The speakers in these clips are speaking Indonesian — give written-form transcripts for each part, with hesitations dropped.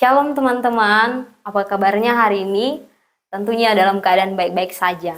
Shalom teman-teman, apa kabarnya hari ini? Tentunya dalam keadaan baik-baik saja.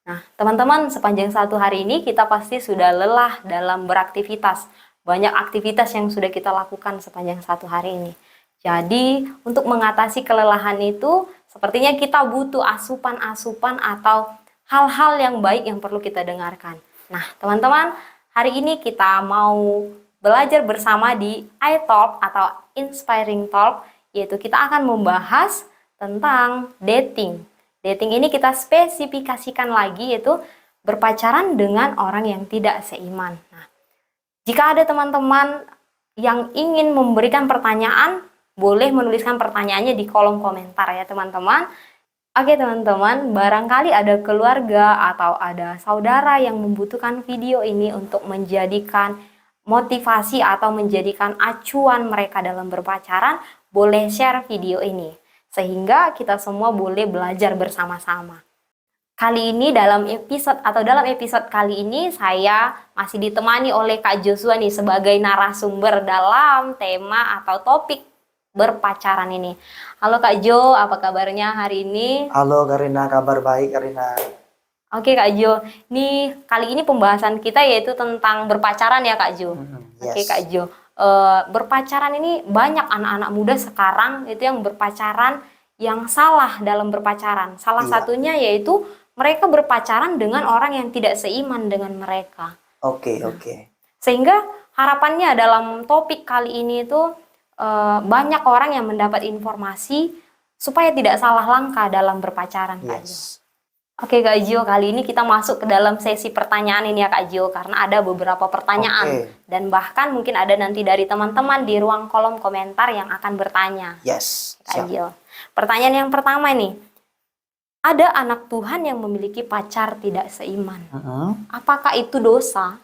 Nah, teman-teman, sepanjang satu hari ini kita pasti sudah lelah dalam beraktivitas. Banyak aktivitas yang sudah kita lakukan sepanjang satu hari ini. Jadi, untuk mengatasi kelelahan itu, sepertinya kita butuh asupan-asupan atau hal-hal yang baik yang perlu kita dengarkan. Nah, teman-teman, hari ini kita mau belajar bersama di iTalk atau Inspiring Talk, yaitu kita akan membahas tentang dating. Dating ini kita spesifikasikan lagi, yaitu berpacaran dengan orang yang tidak seiman. Nah, jika ada teman-teman yang ingin memberikan pertanyaan, boleh menuliskan pertanyaannya di kolom komentar ya teman-teman. Oke teman-teman, barangkali ada keluarga atau ada saudara yang membutuhkan video ini untuk menjadikan motivasi atau menjadikan acuan mereka dalam berpacaran, boleh share video ini. Sehingga kita semua boleh belajar bersama-sama. Kali ini dalam episode kali ini saya masih ditemani oleh Kak Joshua nih sebagai narasumber dalam tema atau topik berpacaran ini. Halo Kak Jo, apa kabarnya hari ini? Halo Karina, kabar baik Karina. Oke Kak Jo, nih kali ini pembahasan kita yaitu tentang berpacaran ya Kak Jo. Yes. Oke Kak Jo, berpacaran ini banyak anak-anak muda sekarang itu yang berpacaran yang salah dalam berpacaran. Salah satunya yaitu mereka berpacaran dengan orang yang tidak seiman dengan mereka. Oke. Sehingga harapannya dalam topik kali ini itu banyak orang yang mendapat informasi supaya tidak salah langkah dalam berpacaran, Kak Jo. Oke Kak Jo, kali ini kita masuk ke dalam sesi pertanyaan ini ya Kak Jo, karena ada beberapa pertanyaan dan bahkan mungkin ada nanti dari teman-teman di ruang kolom komentar yang akan bertanya. Yes. Kak Jo. Pertanyaan yang pertama nih, ada anak Tuhan yang memiliki pacar tidak seiman. Apakah itu dosa?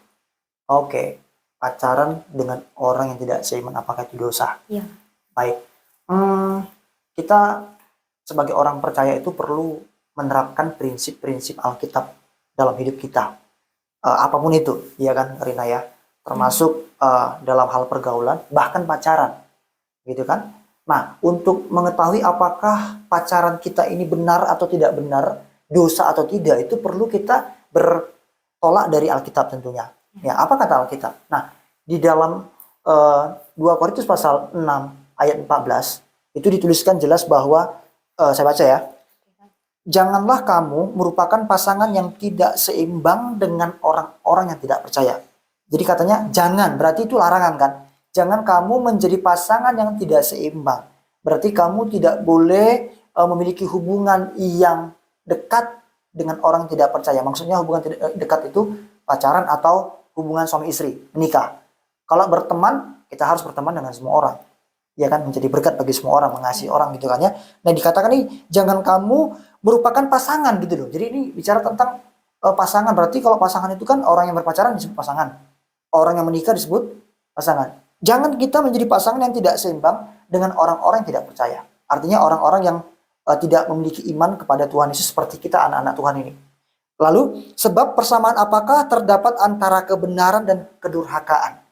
Oke. Pacaran dengan orang yang tidak seiman, apakah itu dosa? Iya. Baik. Kita sebagai orang percaya itu perlu menerapkan prinsip-prinsip Alkitab dalam hidup kita. Apapun itu, ya kan Rina ya. Termasuk dalam hal pergaulan, bahkan pacaran. Gitu kan? Nah, untuk mengetahui apakah pacaran kita ini benar atau tidak benar, dosa atau tidak, itu perlu kita bertolak dari Alkitab tentunya. Ya, apa kata Alkitab? Nah, di dalam 2 Korintus pasal 6 ayat 14 itu dituliskan jelas bahwa saya baca ya. Janganlah kamu merupakan pasangan yang tidak seimbang dengan orang-orang yang tidak percaya. Jadi katanya jangan, berarti itu larangan kan? Jangan kamu menjadi pasangan yang tidak seimbang. Berarti kamu tidak boleh memiliki hubungan yang dekat dengan orang yang tidak percaya. Maksudnya hubungan dekat itu pacaran atau hubungan suami istri, menikah. Kalau berteman, kita harus berteman dengan semua orang. Ya kan, menjadi berkat bagi semua orang, mengasihi orang gitu kan ya. Nah, dikatakan nih, jangan kamu merupakan pasangan gitu loh. Jadi ini bicara tentang pasangan. Berarti kalau pasangan itu kan orang yang berpacaran disebut pasangan. Orang yang menikah disebut pasangan. Jangan kita menjadi pasangan yang tidak seimbang dengan orang-orang yang tidak percaya. Artinya orang-orang yang tidak memiliki iman kepada Tuhan Yesus seperti kita anak-anak Tuhan ini. Lalu, sebab persamaan apakah terdapat antara kebenaran dan kedurhakaan?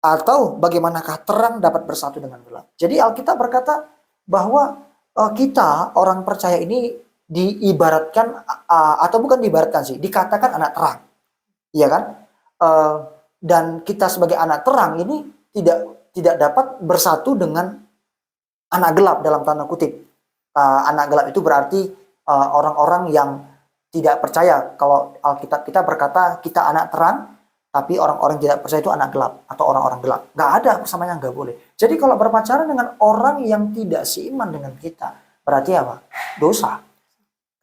Atau bagaimanakah terang dapat bersatu dengan gelap? Jadi Alkitab berkata bahwa kita orang percaya ini diibaratkan atau bukan diibaratkan sih, dikatakan anak terang. Iya kan? Dan kita sebagai anak terang ini tidak dapat bersatu dengan anak gelap dalam tanda kutip. Anak gelap itu berarti orang-orang yang tidak percaya. Kalau Alkitab kita berkata kita anak terang, tapi orang-orang tidak percaya itu anak gelap atau orang-orang gelap. Nggak ada persamaan yang nggak boleh. Jadi kalau berpacaran dengan orang yang tidak seiman dengan kita, berarti apa? Dosa.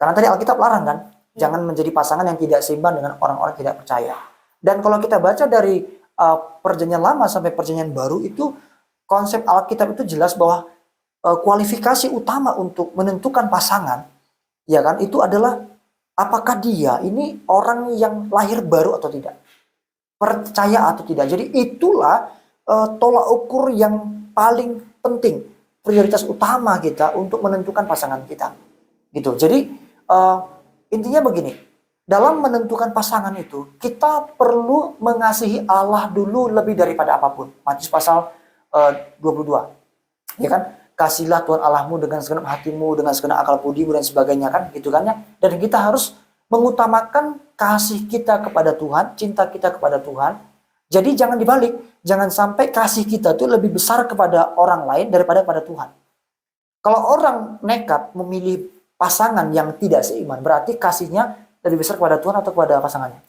Karena tadi Alkitab larang kan, jangan menjadi pasangan yang tidak seimbang dengan orang-orang tidak percaya. Dan kalau kita baca dari perjanjian lama sampai perjanjian baru itu, konsep Alkitab itu jelas bahwa kualifikasi utama untuk menentukan pasangan, ya kan, itu adalah apakah dia ini orang yang lahir baru atau tidak, percaya atau tidak. Jadi itulah tolak ukur yang paling penting, prioritas utama kita untuk menentukan pasangan kita. Gitu. Jadi intinya begini, dalam menentukan pasangan itu kita perlu mengasihi Allah dulu lebih daripada apapun. Matius pasal 22. Ya kan? kasihlah Tuhan Allahmu dengan segenap hatimu, dengan segenap akal budimu dan sebagainya kan, gitu kan ya. Dan kita harus mengutamakan kasih kita kepada Tuhan, cinta kita kepada Tuhan. Jadi jangan dibalik, jangan sampai kasih kita itu lebih besar kepada orang lain daripada pada Tuhan. Kalau orang nekat memilih pasangan yang tidak seiman, berarti kasihnya lebih besar kepada Tuhan atau kepada pasangannya?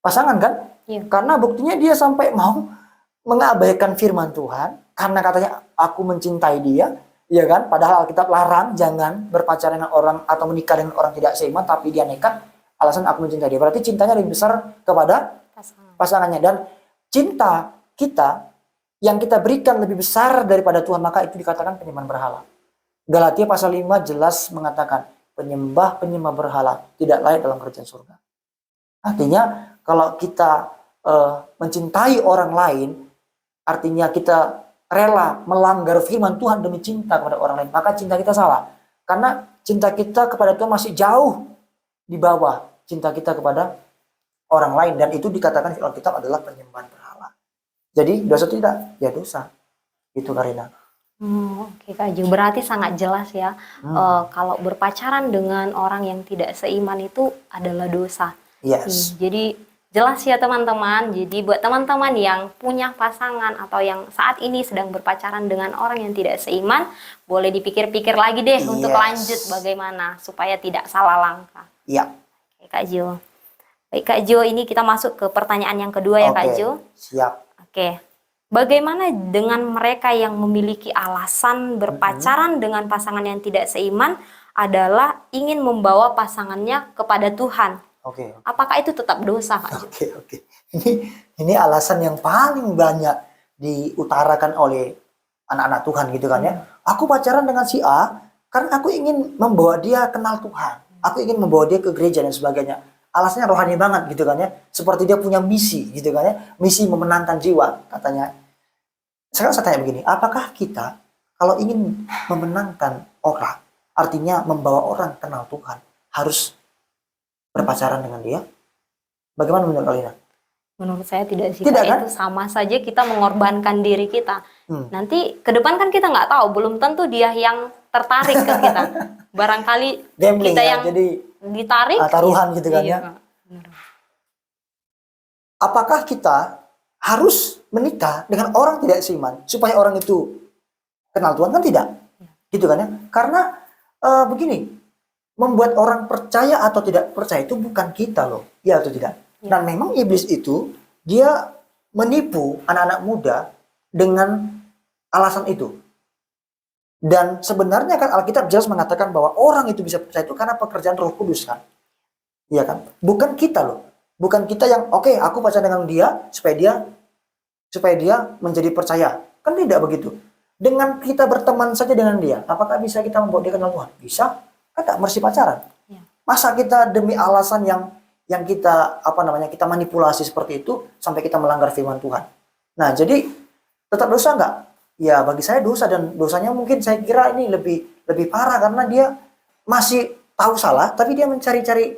Pasangan kan? Iya. Karena buktinya dia sampai mau mengabaikan firman Tuhan karena katanya aku mencintai dia, ya kan? Padahal Alkitab larang jangan berpacaran dengan orang atau menikah dengan orang tidak seiman, tapi dia nekat alasan aku mencintai dia. Berarti cintanya lebih besar kepada pasangannya, dan cinta kita yang kita berikan lebih besar daripada Tuhan, maka itu dikatakan penyembahan berhala. Galatia pasal 5 jelas mengatakan penyembah berhala tidak layak dalam kerajaan surga. Artinya kalau kita mencintai orang lain, artinya kita rela melanggar firman Tuhan demi cinta kepada orang lain, maka cinta kita salah. Karena cinta kita kepada Tuhan masih jauh di bawah cinta kita kepada orang lain, dan itu dikatakan di Alkitab adalah penyembahan berhala. Jadi dosa tidak? Ya dosa. Itu Karina. Oke Kak Jo, berarti sangat jelas ya, kalau berpacaran dengan orang yang tidak seiman itu adalah dosa. Yes. Jadi jelas ya teman-teman. Jadi buat teman-teman yang punya pasangan atau yang saat ini sedang berpacaran dengan orang yang tidak seiman, boleh dipikir-pikir lagi deh untuk lanjut bagaimana supaya tidak salah langkah. Iya. Oke Kak Jo. Baik Kak Jo, ini kita masuk ke pertanyaan yang kedua ya Kak Jo. Siap. Oke. Bagaimana dengan mereka yang memiliki alasan berpacaran dengan pasangan yang tidak seiman adalah ingin membawa pasangannya kepada Tuhan? Oke. Apakah itu tetap dosa, Kak Jo? Oke. Ini alasan yang paling banyak diutarakan oleh anak-anak Tuhan gitu kan ya. Aku pacaran dengan si A karena aku ingin membawa dia kenal Tuhan. Aku ingin membawa dia ke gereja dan sebagainya. Alasannya rohani banget gitu kan ya. Seperti dia punya misi gitu kan ya. Misi memenangkan jiwa katanya. Sekarang saya tanya begini, apakah kita kalau ingin memenangkan orang, artinya membawa orang kenal Tuhan, harus berpacaran dengan dia? Bagaimana menurut kalian? Menurut saya tidak sih. Tidak, Kak. kan? Itu sama saja kita mengorbankan diri kita. Nanti ke depan kan kita nggak tahu, belum tentu dia yang tertarik ke kita. Barangkali Gambling kita ya, yang jadi ditarik. taruhan gitu kan iya, ya. Apakah kita harus menikah dengan orang tidak seiman supaya orang itu kenal Tuhan? Kan tidak. Gitu kan ya. Karena begini, membuat orang percaya atau tidak percaya itu bukan kita loh. Ya atau tidak? Dan memang iblis itu dia menipu anak-anak muda dengan alasan itu. Dan sebenarnya kan Alkitab jelas mengatakan bahwa orang itu bisa percaya itu karena pekerjaan Roh Kudus kan. Iya kan? Bukan kita loh. Bukan kita yang oke, aku pacaran dengan dia supaya dia menjadi percaya. Kan tidak begitu. Dengan kita berteman saja dengan dia, apakah bisa kita membawa dia kenal Tuhan? Bisa. Kan tak mesti pacaran. Masa kita demi alasan yang kita kita manipulasi seperti itu sampai kita melanggar firman Tuhan. Nah, jadi tetap dosa nggak? Ya, bagi saya dosa, dan dosanya mungkin saya kira ini lebih parah karena dia masih tahu salah tapi dia mencari-cari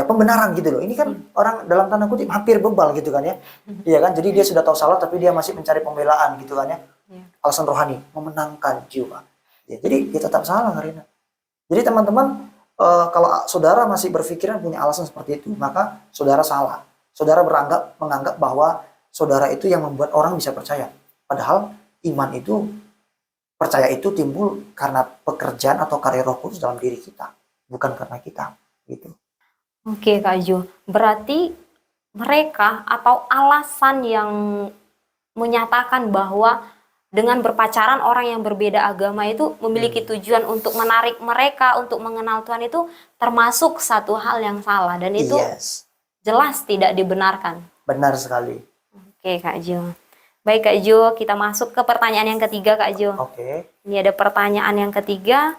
pembenaran gitu loh. Ini kan orang dalam tanda kutip hampir bebal gitu kan ya. Iya kan? Jadi dia sudah tahu salah tapi dia masih mencari pembelaan gitu kan ya. Alasan rohani, memenangkan jiwa. Ya, jadi dia tetap salah Karina. Jadi teman-teman, kalau saudara masih berpikiran punya alasan seperti itu, maka saudara salah. Saudara menganggap bahwa saudara itu yang membuat orang bisa percaya. Padahal iman itu, percaya itu timbul karena pekerjaan atau karya Roh Kudus dalam diri kita, bukan karena kita, gitu. Oke Kak Jo, berarti mereka atau alasan yang menyatakan bahwa dengan berpacaran orang yang berbeda agama itu memiliki tujuan untuk menarik mereka untuk mengenal Tuhan itu termasuk satu hal yang salah, dan itu jelas tidak dibenarkan. Benar sekali. Oke Kak Jo. Baik Kak Jo, kita masuk ke pertanyaan yang ketiga Kak Jo. Oke. Ini ada pertanyaan yang ketiga.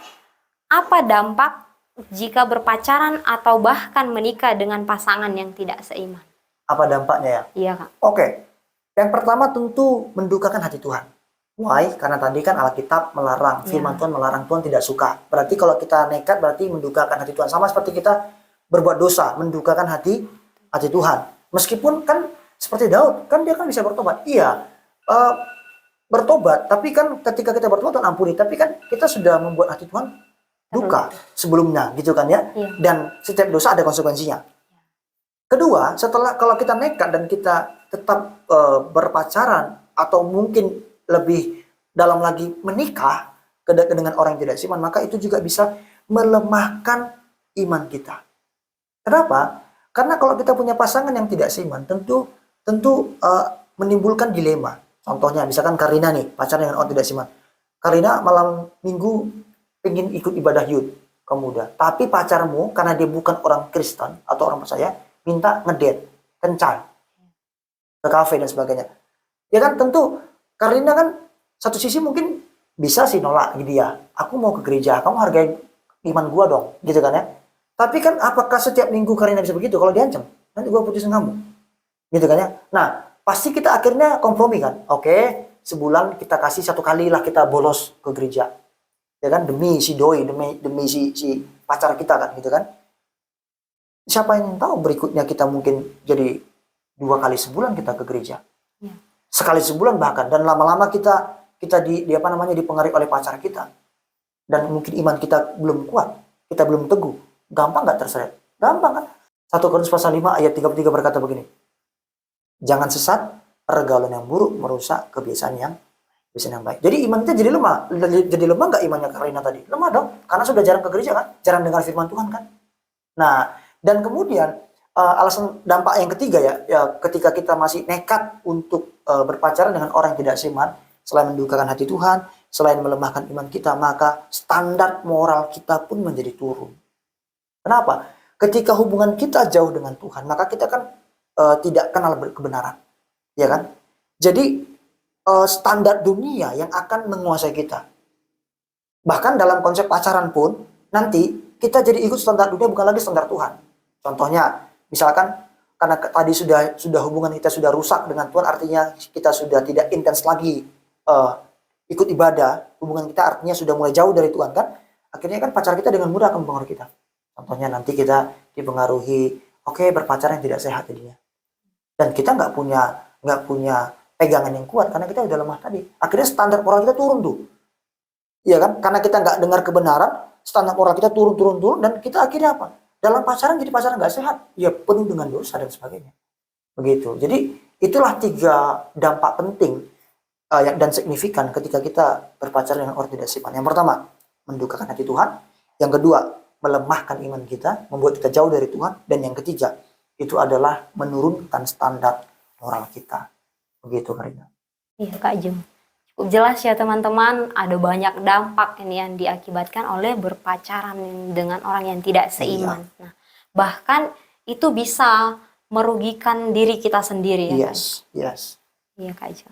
Apa dampak jika berpacaran atau bahkan menikah dengan pasangan yang tidak seiman? Apa dampaknya ya? Iya Kak. Oke. Yang pertama tentu mendukakan hati Tuhan. Why? Karena tadi kan Alkitab melarang, firman Tuhan melarang, Tuhan tidak suka. Berarti kalau kita nekat berarti mendukakan hati Tuhan. Sama seperti kita berbuat dosa, mendukakan hati Tuhan. Meskipun kan seperti Daud, kan dia kan bisa bertobat. Iya. bertobat, tapi kan ketika kita bertobat Tuhan ampuni, tapi kan kita sudah membuat hati Tuhan duka sebelumnya, gitu kan ya. Iya. Dan setiap dosa ada konsekuensinya. Kedua, setelah kalau kita nekat dan kita tetap berpacaran atau mungkin lebih dalam lagi menikah dengan orang yang tidak seiman, maka itu juga bisa melemahkan iman kita. Kenapa? Karena kalau kita punya pasangan yang tidak seiman, tentu menimbulkan dilema. Contohnya, misalkan Karina nih, pacaran dengan orang tidak seiman. Karina malam minggu pengen ikut ibadah yud ke muda. Tapi pacarmu, karena dia bukan orang Kristen atau orang percaya, minta ngedate, kencan, ke kafe dan sebagainya. Ya kan, tentu Karina kan satu sisi mungkin bisa sih nolak gitu ya. Aku mau ke gereja, kamu hargai iman gua dong, gitu kan ya. Tapi kan apakah setiap minggu Karina bisa begitu? Kalau diancam, nanti gua putusin kamu. Gitu kan ya. Nah, pasti kita akhirnya kompromi kan. Oke, sebulan kita kasih 1 kali lah kita bolos ke gereja. Ya kan, demi si doi, demi si pacar kita kan, gitu kan. Siapa yang tahu berikutnya kita mungkin jadi 2 kali sebulan kita ke gereja. Ya. Sekali sebulan bahkan, dan lama-lama kita dipengaruhi oleh pacar kita. Dan mungkin iman kita belum kuat, kita belum teguh. Gampang nggak terseret? Gampang kan? 1 Korintus pasal 5 ayat 33 berkata begini. Jangan sesat, pergaulan yang buruk merusak kebiasaan yang baik. Jadi iman kita jadi lemah. Jadi lemah nggak imannya Karina tadi? Lemah dong, karena sudah jarang ke gereja kan? Jarang dengar firman Tuhan kan? Nah, dan kemudian alasan dampak yang ketiga ya ketika kita masih nekat untuk berpacaran dengan orang yang tidak seiman, selain mendukakan hati Tuhan, selain melemahkan iman kita, maka standar moral kita pun menjadi turun. Kenapa? Ketika hubungan kita jauh dengan Tuhan, maka kita kan tidak kenal kebenaran, ya kan? Jadi standar dunia yang akan menguasai kita. Bahkan dalam konsep pacaran pun nanti kita jadi ikut standar dunia, bukan lagi standar Tuhan. Contohnya, misalkan karena tadi sudah hubungan kita sudah rusak dengan Tuhan, artinya kita sudah tidak intens lagi ikut ibadah, hubungan kita artinya sudah mulai jauh dari Tuhan kan? Akhirnya kan pacar kita dengan mudah akan mempengaruhi kita. Contohnya nanti kita dipengaruhi, berpacaran yang tidak sehat jadinya. Dan kita nggak punya pegangan yang kuat karena kita udah lemah tadi. Akhirnya standar moral kita turun tuh. Iya kan? Karena kita nggak dengar kebenaran, standar moral kita turun dan kita akhirnya apa? Dalam pacaran jadi pacaran nggak sehat. Ya penuh dengan dosa dan sebagainya. Begitu. Jadi itulah 3 dampak penting dan signifikan ketika kita berpacaran dengan orang tidak seiman. Yang pertama, mendukakan hati Tuhan. Yang kedua, melemahkan iman kita, membuat kita jauh dari Tuhan. Dan yang ketiga, itu adalah menurunkan standar moral kita. Begitu, Karina. Iya, Kak Jum. Cukup jelas ya teman-teman, ada banyak dampak ini yang diakibatkan oleh berpacaran dengan orang yang tidak seiman. Iya. Nah, bahkan itu bisa merugikan diri kita sendiri ya. Yes. Iya, Kak Jo.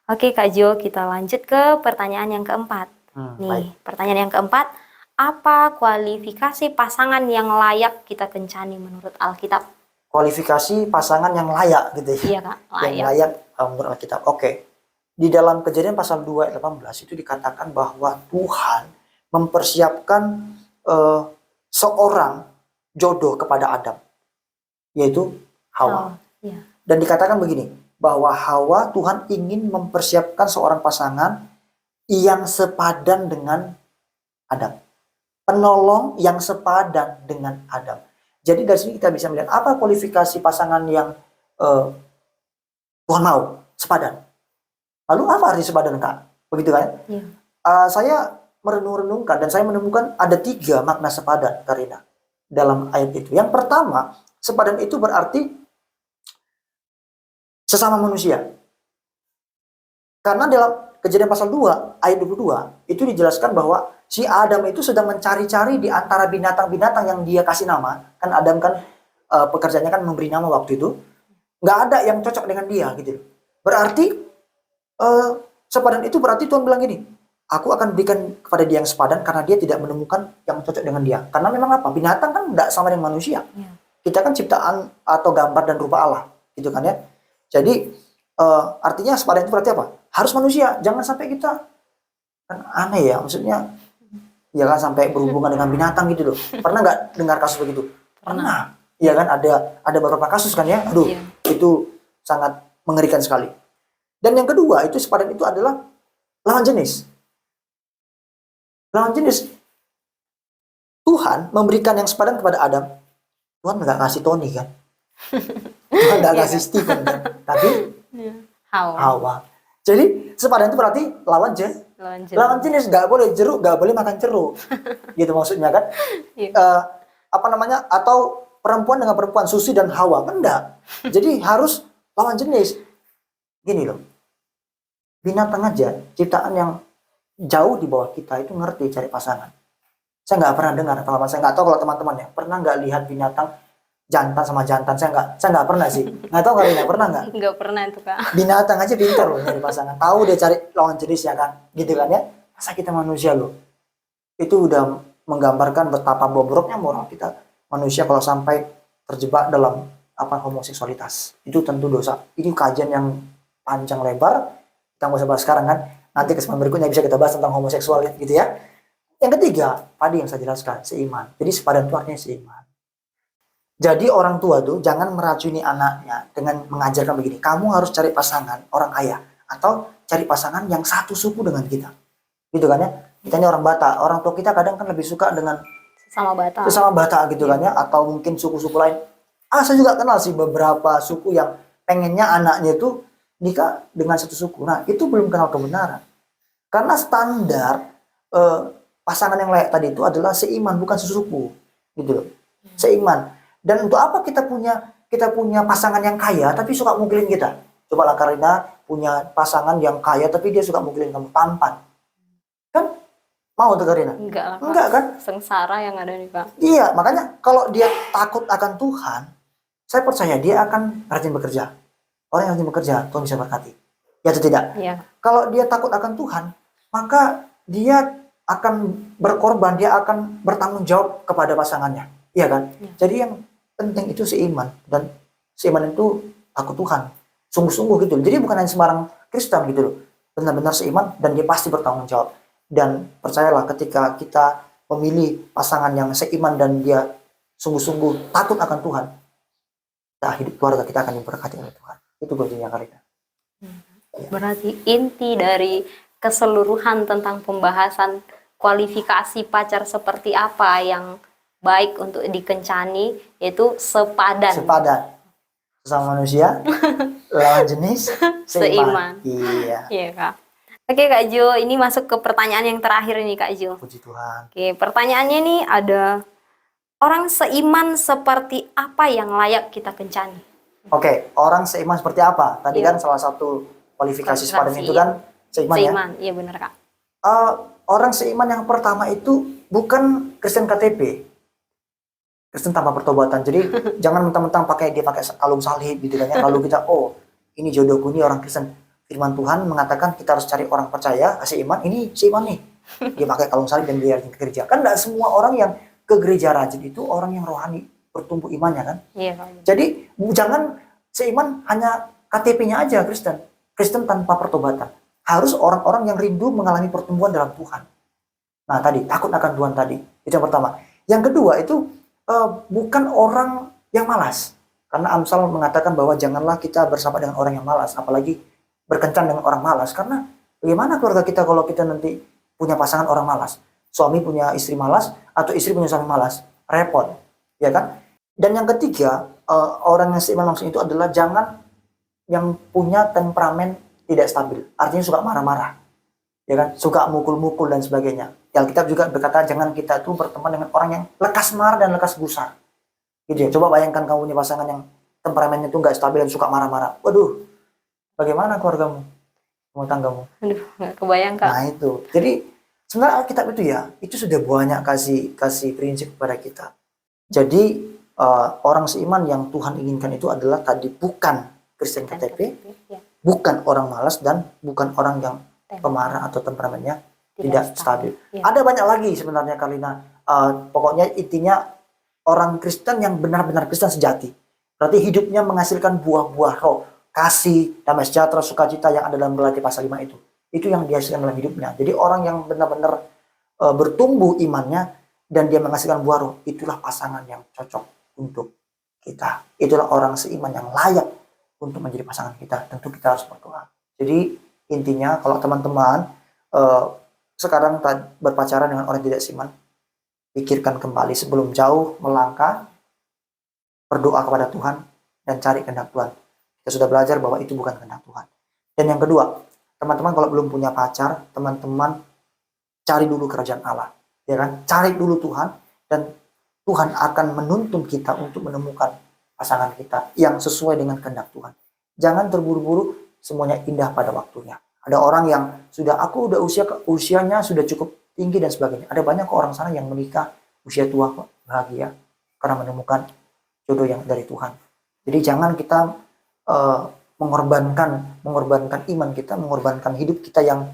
Oke, Kak Jo, kita lanjut ke pertanyaan yang keempat. Baik. Pertanyaan yang keempat, apa kualifikasi pasangan yang layak kita kencani menurut Alkitab? Kualifikasi pasangan yang layak gitu ya. Iya, Kak, Yang layak menurut Alkitab. Oke. Di dalam Kejadian pasal 2 ayat 18 itu dikatakan bahwa Tuhan mempersiapkan seorang jodoh kepada Adam, yaitu Hawa. Iya. Dan dikatakan begini, bahwa Hawa Tuhan ingin mempersiapkan seorang pasangan yang sepadan dengan Adam. Penolong yang sepadan dengan Adam. Jadi dari sini kita bisa melihat apa kualifikasi pasangan yang Tuhan mau sepadan. Lalu apa arti sepadan, Kak? Begitu kan? Iya. Saya merenung-renungkan dan saya menemukan ada 3 makna sepadan, Karina, dalam ayat itu. Yang pertama, sepadan itu berarti sesama manusia. Karena dalam Kejadian pasal 2 ayat 22 itu dijelaskan bahwa si Adam itu sedang mencari-cari di antara binatang-binatang yang dia kasih nama. Kan Adam kan pekerjaannya kan memberi nama waktu itu. Nggak ada yang cocok dengan dia gitu. Berarti sepadan itu berarti Tuhan bilang gini, aku akan berikan kepada dia yang sepadan karena dia tidak menemukan yang cocok dengan dia. Karena memang apa? Binatang kan tidak sama dengan manusia. Ya. Kita kan ciptaan atau gambar dan rupa Allah, gitu kan ya. Jadi artinya sepadan itu berarti apa? Harus manusia, jangan sampai kita kan aneh ya, maksudnya ya kan sampai berhubungan dengan binatang gitu loh. Pernah nggak dengar kasus begitu? Pernah. Iya kan ada beberapa kasus kan ya. Aduh, Iya. itu sangat mengerikan sekali. Dan yang kedua itu sepadan itu adalah lawan jenis. Lawan jenis. Tuhan memberikan yang sepadan kepada Adam. Tuhan nggak kasih Tony kan? Tuhan nggak Iya kasih kan? Stephen kan? Tapi Hawa. Hawa. Jadi sepadan itu berarti lawan jenis. Lawan jenis. Lawan jenis, nggak boleh jeruk, nggak boleh makan jeruk. Gitu maksudnya kan? Iya. Apa namanya? Atau perempuan dengan perempuan, Susi dan Hawa. Kan enggak. Jadi harus lawan jenis. Gini loh. Binatang aja, ciptaan yang jauh di bawah kita itu ngerti cari pasangan. Saya nggak pernah dengar pengalaman, saya nggak tahu kalau teman-teman ya pernah nggak lihat binatang jantan sama jantan. Saya nggak pernah sih, nggak tahu kalian pernah nggak. Nggak pernah itu Kak. Binatang aja pintar loh nyari pasangan, tahu dia cari lawan jenis ya kan, gitu kan ya. Masa kita manusia loh, itu udah menggambarkan betapa bobroknya moral kita manusia kalau sampai terjebak dalam apa homoseksualitas. Itu tentu dosa. Ini kajian yang panjang lebar, kita nggak usah bahas sekarang kan. Nanti kesempatan berikutnya bisa kita bahas tentang homoseksual gitu ya. Yang ketiga, tadi yang saya jelaskan, seiman. Jadi sepadan itu artinya seiman. Jadi orang tua tuh jangan meracuni anaknya dengan mengajarkan begini, kamu harus cari pasangan orang kaya atau cari pasangan yang satu suku dengan kita. Gitu kan ya. Kita ini orang Batak, orang tua kita kadang kan lebih suka dengan Sesama Batak Batak. gitu kan ya, atau mungkin suku-suku lain. Saya juga kenal sih beberapa suku yang pengennya anaknya itu nikah dengan satu suku. Nah, itu belum kenal kebenaran. Karena standar pasangan yang layak tadi itu adalah seiman, bukan sesuku, gitu loh. Seiman. Dan untuk apa kita punya pasangan yang kaya tapi suka mukilin kita? Coba lah Karina punya pasangan yang kaya tapi dia suka mukilin kamu, tampan. Kan mau tuh Karina? Enggak lah Kak. Enggak kan? Sengsara yang ada nih Kak. Iya, makanya kalau dia takut akan Tuhan, saya percaya dia akan rajin bekerja. Orang yang rajin bekerja, Tuhan bisa berkati. Ya atau tidak? Iya. Kalau dia takut akan Tuhan, maka dia akan berkorban, dia akan bertanggung jawab kepada pasangannya. Iya kan? Ya. Jadi yang penting itu seiman. Dan seiman itu takut Tuhan. Sungguh-sungguh gitu. Jadi bukan hanya sembarang Kristen gitu loh. Benar-benar seiman dan dia pasti bertanggung jawab. Dan percayalah ketika kita memilih pasangan yang seiman dan dia sungguh-sungguh takut akan Tuhan, nah, hidup keluarga kita akan diberkati oleh Tuhan. Itu kuncinya Karina. Berarti inti dari keseluruhan tentang pembahasan kualifikasi pacar seperti apa yang baik untuk dikencani yaitu sepadan. Sepadan. Sesama manusia, lawan jenis, seiman. Seiman. Iya. Iya Kak. Oke Kak Jo, ini masuk ke pertanyaan yang terakhir nih Kak Jo. Puji Tuhan. Oke, pertanyaannya nih ada, orang seiman seperti apa yang layak kita kencani? Oke, orang seiman seperti apa? Tadi Iya. kan salah satu kualifikasi Kualifikasi, sepadan itu kan seiman ya. Seiman, iya benar Kak. Orang seiman yang pertama itu bukan Kristen KTP. Kristen tanpa pertobatan. Jadi jangan mentang-mentang dia pakai kalung salib gitu kan ya. Lalu kita, ini jodohku, ini orang Kristen. Firman Tuhan mengatakan kita harus cari orang percaya, seiman, ini seiman nih. Dia pakai kalung salib dan dia rajin ke gereja. Kan enggak semua orang yang ke gereja rajin itu orang yang rohani, bertumbuh imannya kan. Iya Kak. Jadi jangan seiman hanya KTP-nya aja Kristen. Kristen tanpa pertobatan. Harus orang-orang yang rindu mengalami pertumbuhan dalam Tuhan. Nah tadi, takut akan Tuhan tadi. Itu yang pertama. Yang kedua itu bukan orang yang malas. Karena Amsal mengatakan bahwa janganlah kita bersama dengan orang yang malas. Apalagi berkencan dengan orang malas. Karena bagaimana keluarga kita kalau kita nanti punya pasangan orang malas? Suami punya istri malas atau istri punya suami malas? Repot. Ya kan? Dan yang ketiga, orang yang seiman langsung itu adalah jangan yang punya temperamen tidak stabil. Artinya suka marah-marah. Ya kan? Suka mukul-mukul dan sebagainya. Alkitab juga berkata jangan kita tuh berteman dengan orang yang lekas marah dan lekas gusar. Gitu ya. Coba bayangkan kamu punya pasangan yang temperamennya itu nggak stabil dan suka marah-marah. Waduh, bagaimana keluargamu? Rumah tanggamu? Aduh, nggak kebayang Kak. Nah itu. Jadi sebenarnya Alkitab itu ya, itu sudah banyak kasih prinsip kepada kita. Jadi orang seiman yang Tuhan inginkan itu adalah tadi bukan Kristen KTP, Ya. bukan orang malas dan bukan orang yang pemarah atau temperamennya tidak stabil. Ya. Ada banyak lagi sebenarnya Karina. Pokoknya intinya orang Kristen yang benar-benar Kristen sejati. Berarti hidupnya menghasilkan buah-buah roh, kasih, damai sejahtera, sukacita yang ada dalam Galatia pasal 5 itu. Itu yang dihasilkan dalam hidupnya. Jadi orang yang benar-benar bertumbuh imannya dan dia menghasilkan buah roh, itulah pasangan yang cocok untuk kita. Itulah orang seiman yang layak untuk menjadi pasangan kita. Tentu kita harus berdoa. Jadi intinya kalau teman-teman eh, sekarang berpacaran dengan orang tidak seiman, pikirkan kembali sebelum jauh melangkah, berdoa kepada Tuhan dan cari kehendak Tuhan. Kita sudah belajar bahwa itu bukan kehendak Tuhan. Dan yang kedua, teman-teman kalau belum punya pacar, teman-teman cari dulu kerajaan Allah, ya kan? Cari dulu Tuhan, dan Tuhan akan menuntun kita untuk menemukan pasangan kita yang sesuai dengan kehendak Tuhan. Jangan terburu-buru, semuanya indah pada waktunya. Ada orang yang sudah, aku udah usianya sudah cukup tinggi dan sebagainya. Ada banyak orang sana yang menikah usia tua kok, bahagia karena menemukan jodoh yang dari Tuhan. Jadi jangan kita mengorbankan iman kita, mengorbankan hidup kita yang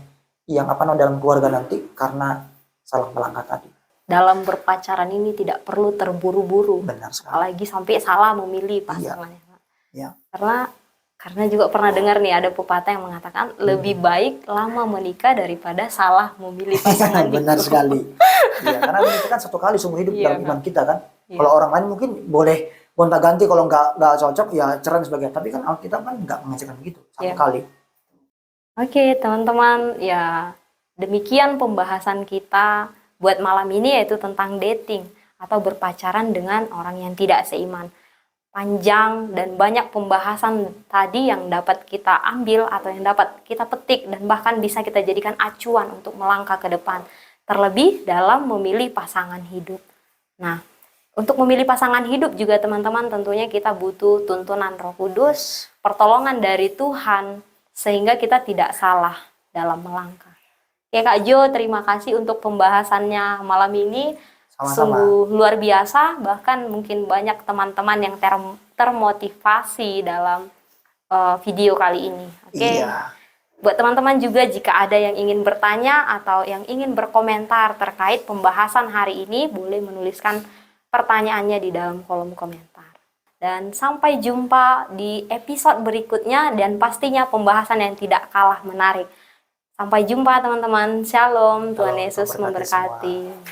dalam keluarga nanti karena salah melangkah tadi. Dalam berpacaran ini tidak perlu terburu-buru. Benar sekali. Apalagi sampai salah memilih pasangannya. Iya. Karena juga pernah dengar nih ada pepatah yang mengatakan lebih baik lama menikah daripada salah memilih pasangan. Benar sekali. Ya, karena menikah kan satu kali seumur hidup dalam iman kita kan. Iya. Kalau orang lain mungkin boleh gonta-ganti, kalau nggak cocok ya cerai dan sebagainya. Tapi kan Alkitab kan nggak mengajarkan begitu, satu kali. Oke, teman-teman, ya demikian pembahasan kita buat malam ini, yaitu tentang dating atau berpacaran dengan orang yang tidak seiman. Panjang dan banyak pembahasan tadi yang dapat kita ambil atau yang dapat kita petik dan bahkan bisa kita jadikan acuan untuk melangkah ke depan. Terlebih dalam memilih pasangan hidup. Nah, untuk memilih pasangan hidup juga teman-teman tentunya kita butuh tuntunan Roh Kudus, pertolongan dari Tuhan, sehingga kita tidak salah dalam melangkah. Ya Kak Jo, terima kasih untuk pembahasannya malam ini. Sama-sama. Sungguh luar biasa, bahkan mungkin banyak teman-teman yang termotivasi dalam video kali ini. Oke. Iya. Buat teman-teman juga jika ada yang ingin bertanya atau yang ingin berkomentar terkait pembahasan hari ini, boleh menuliskan pertanyaannya di dalam kolom komentar. Dan sampai jumpa di episode berikutnya, dan pastinya pembahasan yang tidak kalah menarik. Sampai jumpa teman-teman. Shalom. Tuhan Yesus memberkati.